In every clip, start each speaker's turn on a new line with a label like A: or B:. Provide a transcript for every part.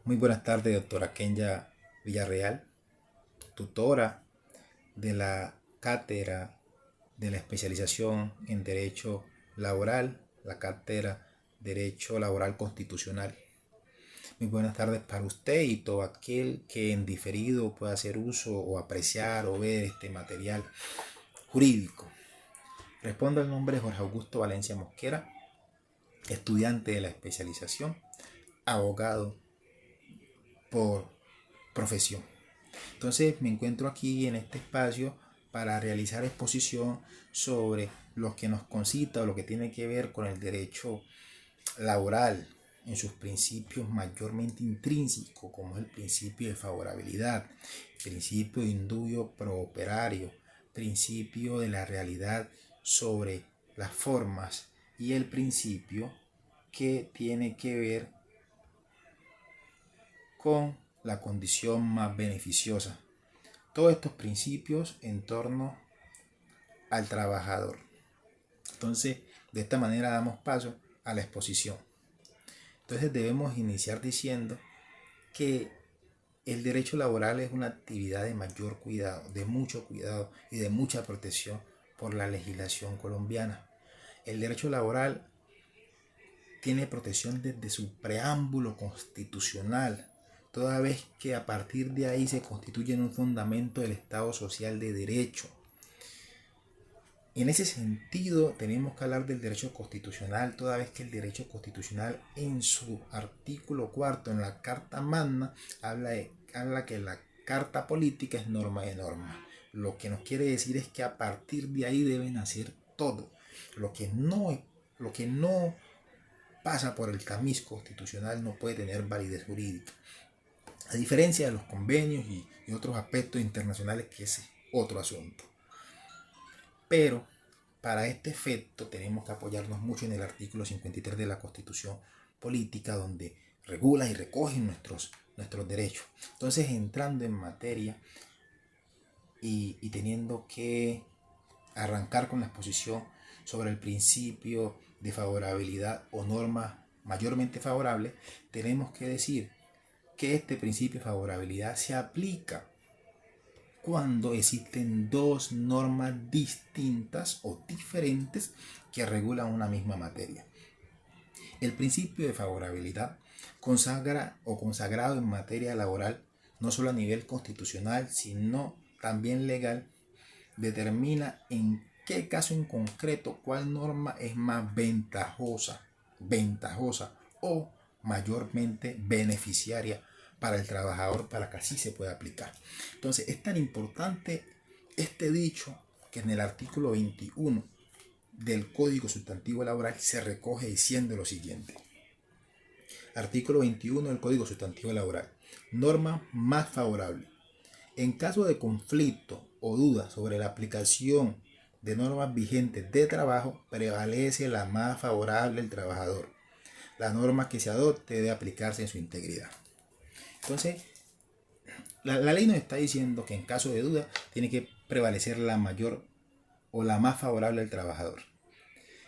A: Muy buenas tardes, doctora Kenya Villarreal, tutora de la cátedra de la especialización en Derecho Laboral, la cátedra Derecho Laboral Constitucional. Muy buenas tardes para usted y todo aquel que en diferido pueda hacer uso o apreciar o ver este material jurídico. Respondo al nombre de Jorge Augusto Valencia Mosquera, estudiante de la especialización, abogado por profesión. Entonces me encuentro aquí en este espacio para realizar exposición sobre lo que nos concita o lo que tiene que ver con el derecho laboral en sus principios mayormente intrínsecos, como es el principio de favorabilidad, principio de indubio pro operario, principio de la realidad sobre las formas y el principio que tiene que ver con la condición más beneficiosa. Todos estos principios en torno al trabajador. Entonces, de esta manera damos paso a la exposición. Entonces debemos iniciar diciendo que el derecho laboral es una actividad de mayor cuidado, de mucho cuidado y de mucha protección por la legislación colombiana. El derecho laboral tiene protección desde su preámbulo constitucional, toda vez que a partir de ahí se constituye en un fundamento del Estado social de derecho. En ese sentido, tenemos que hablar del derecho constitucional, toda vez que el derecho constitucional en su artículo cuarto, en la Carta Magna, habla que la Carta Política es norma de normas. Lo que nos quiere decir es que a partir de ahí deben hacer todo. Lo que no pasa por el tamiz constitucional no puede tener validez jurídica. A diferencia de los convenios y otros aspectos internacionales, que es otro asunto. Pero para este efecto tenemos que apoyarnos mucho en el artículo 53 de la Constitución Política, donde regula y recoge nuestros derechos. Entonces, entrando en materia y teniendo que arrancar con la exposición sobre el principio de favorabilidad o norma mayormente favorable, tenemos que decir que este principio de favorabilidad se aplica cuando existen dos normas distintas o diferentes que regulan una misma materia. El principio de favorabilidad consagra o consagrado en materia laboral, no solo a nivel constitucional, sino también legal, determina en qué caso en concreto cuál norma es más ventajosa o mayormente beneficiaria para el trabajador, para que así se pueda aplicar. Entonces es tan importante este dicho que en el artículo 21 del Código Sustantivo Laboral se recoge diciendo lo siguiente. Artículo 21 del Código Sustantivo Laboral. Norma más favorable. En caso de conflicto o duda sobre la aplicación de normas vigentes de trabajo, prevalece la más favorable al trabajador. La norma que se adopte debe aplicarse en su integridad. Entonces, la ley nos está diciendo que en caso de duda tiene que prevalecer la mayor o la más favorable al trabajador.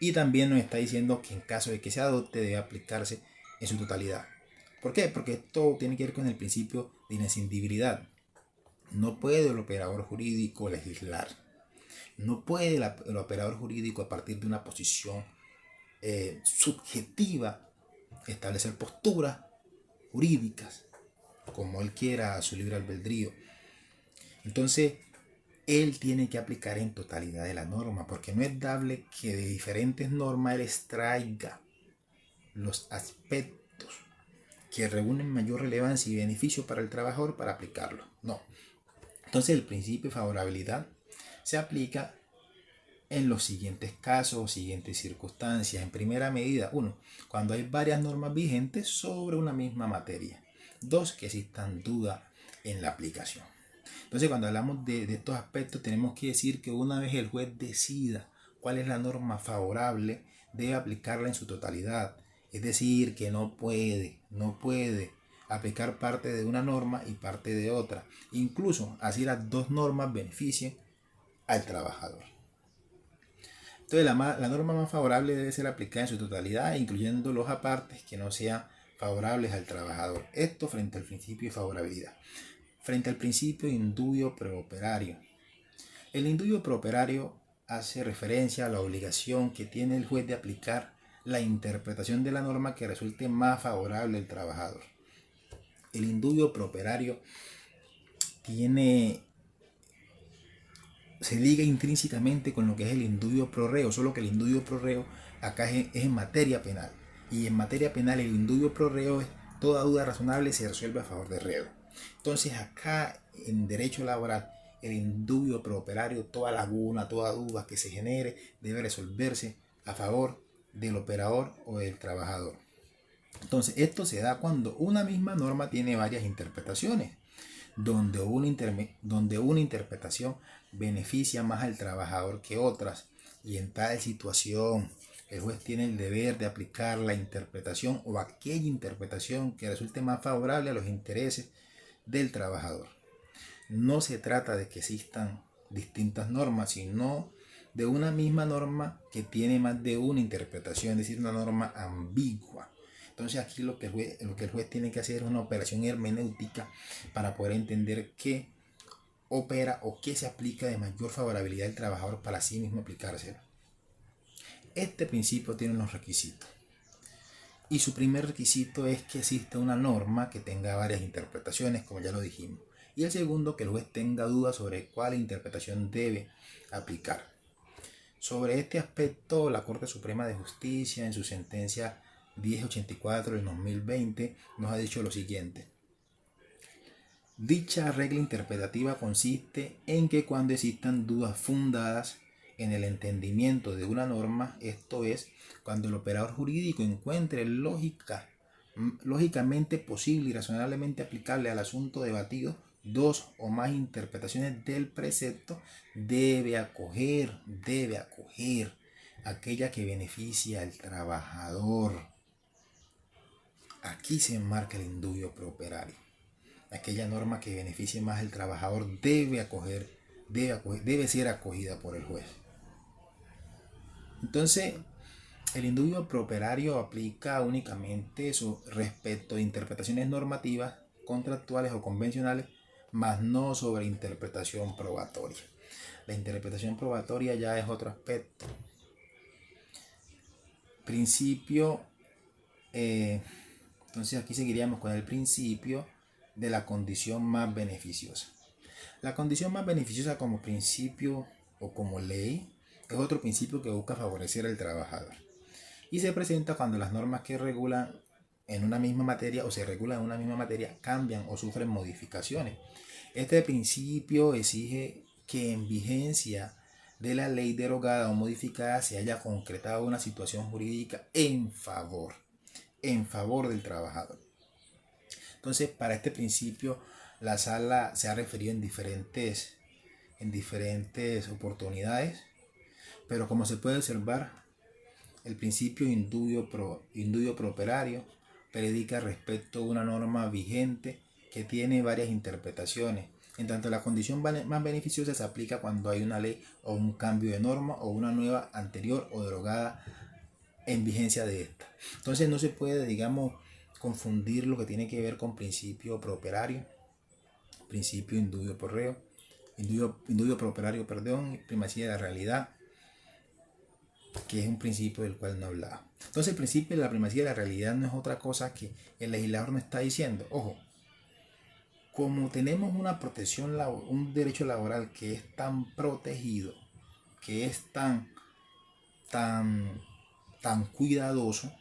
A: Y también nos está diciendo que en caso de que se adopte debe aplicarse en su totalidad. ¿Por qué? Porque esto tiene que ver con el principio de inescindibilidad. No puede el operador jurídico legislar. No puede el operador jurídico, a partir de una posición subjetiva, establecer posturas jurídicas como él quiera a su libre albedrío. Entonces, él tiene que aplicar en totalidad de la norma, porque no es dable que de diferentes normas él extraiga los aspectos que reúnen mayor relevancia y beneficio para el trabajador para aplicarlo. No. Entonces, el principio de favorabilidad se aplica en los siguientes casos o siguientes circunstancias. En primera medida, 1. Cuando hay varias normas vigentes sobre una misma materia. 2. Que existan dudas en la aplicación. Entonces, cuando hablamos de estos aspectos, tenemos que decir que una vez el juez decida cuál es la norma favorable, debe aplicarla en su totalidad. Es decir, que no puede aplicar parte de una norma y parte de otra. Incluso así las dos normas beneficien al trabajador. Entonces la norma más favorable debe ser aplicada en su totalidad, incluyendo los apartes que no sean favorables al trabajador. Esto frente al principio de favorabilidad. Frente al principio de indubio preoperario. El indubio preoperario hace referencia a la obligación que tiene el juez de aplicar la interpretación de la norma que resulte más favorable al trabajador. El indubio preoperario se liga intrínsecamente con lo que es el indubio pro reo, solo que el indubio pro reo acá es en materia penal. Y en materia penal el indubio pro reo es toda duda razonable se resuelve a favor del reo. Entonces acá en derecho laboral el indubio preoperario, toda laguna, toda duda que se genere debe resolverse a favor del operador o del trabajador. Entonces esto se da cuando una misma norma tiene varias interpretaciones, donde una interpretación beneficia más al trabajador que otras, y en tal situación el juez tiene el deber de aplicar la interpretación o aquella interpretación que resulte más favorable a los intereses del trabajador. No se trata de que existan distintas normas, sino de una misma norma que tiene más de una interpretación, es decir, una norma ambigua. Entonces aquí lo que el juez tiene que hacer es una operación hermenéutica para poder entender qué opera o qué se aplica de mayor favorabilidad al trabajador para sí mismo aplicárselo. Este principio tiene unos requisitos. Y su primer requisito es que exista una norma que tenga varias interpretaciones, como ya lo dijimos. Y el segundo, que el juez tenga dudas sobre cuál interpretación debe aplicar. Sobre este aspecto, la Corte Suprema de Justicia, en su sentencia 1084 del 2020, nos ha dicho lo siguiente. Dicha regla interpretativa consiste en que cuando existan dudas fundadas en el entendimiento de una norma, esto es, cuando el operador jurídico encuentre lógicamente posible y razonablemente aplicable al asunto debatido dos o más interpretaciones del precepto, debe acoger aquella que beneficia al trabajador. Aquí se enmarca el indubio preoperario. Aquella norma que beneficie más al trabajador debe ser acogida por el juez. Entonces, el indubio preoperario aplica únicamente respecto de interpretaciones normativas, contractuales o convencionales, mas no sobre interpretación probatoria. La interpretación probatoria ya es otro aspecto. Principio, entonces aquí seguiríamos con el principio de la condición más beneficiosa. La condición más beneficiosa como principio o como ley es otro principio que busca favorecer al trabajador y se presenta cuando las normas que regulan en una misma materia o se regulan en una misma materia cambian o sufren modificaciones. Este principio exige que en vigencia de la ley derogada o modificada se haya concretado una situación jurídica en favor del trabajador. Entonces, para este principio, la sala se ha referido en diferentes oportunidades, pero como se puede observar, el principio indubio preoperario predica respecto a una norma vigente que tiene varias interpretaciones. En tanto, la condición más beneficiosa se aplica cuando hay una ley o un cambio de norma o una nueva anterior o derogada en vigencia de esta. Entonces, no se puede, confundir lo que tiene que ver con principio preoperario, principio indubio preoperario, primacía de la realidad, que es un principio del cual no hablaba. Entonces el principio de la primacía de la realidad no es otra cosa que el legislador nos está diciendo, ojo, como tenemos una protección, un derecho laboral que es tan protegido, que es tan cuidadoso,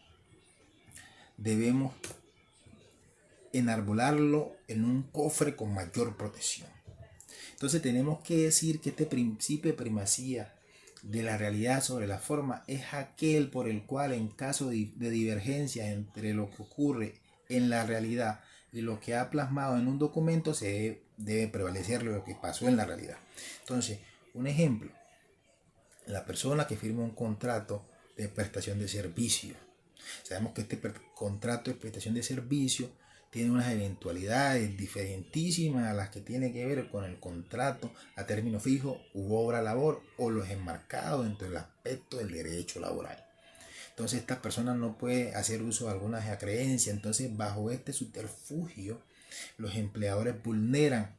A: debemos enarbolarlo en un cofre con mayor protección. Entonces tenemos que decir que este principio de primacía de la realidad sobre la forma es aquel por el cual en caso de divergencia entre lo que ocurre en la realidad y lo que ha plasmado en un documento se debe prevalecer lo que pasó en la realidad. Entonces, un ejemplo, la persona que firma un contrato de prestación de servicio. Sabemos que este contrato de prestación de servicio tiene unas eventualidades diferentísimas a las que tiene que ver con el contrato a término fijo u obra labor o los enmarcados dentro del aspecto del derecho laboral. Entonces esta persona no puede hacer uso de alguna creencia. Entonces bajo este subterfugio los empleadores vulneran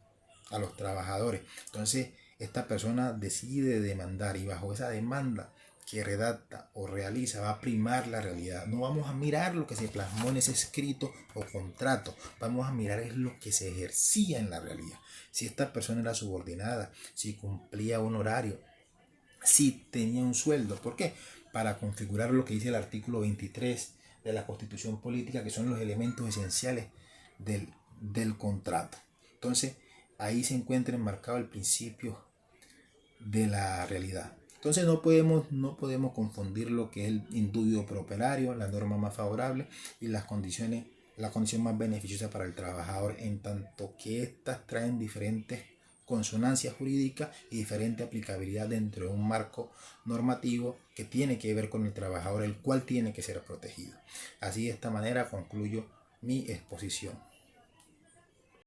A: a los trabajadores. Entonces esta persona decide demandar, y bajo esa demanda que redacta o realiza va a primar la realidad. No vamos a mirar lo que se plasmó en ese escrito o contrato, vamos a mirar es lo que se ejercía en la realidad. Si esta persona era subordinada, si cumplía un horario, si tenía un sueldo. ¿Por qué? Para configurar lo que dice el artículo 23 de la Constitución Política, que son los elementos esenciales del contrato. Entonces ahí se encuentra enmarcado el principio de la realidad. Entonces no podemos confundir lo que es el indubio properario, la norma más favorable, y la condición más beneficiosa para el trabajador, en tanto que éstas traen diferentes consonancias jurídicas y diferente aplicabilidad dentro de un marco normativo que tiene que ver con el trabajador, el cual tiene que ser protegido. Así, de esta manera concluyo mi exposición.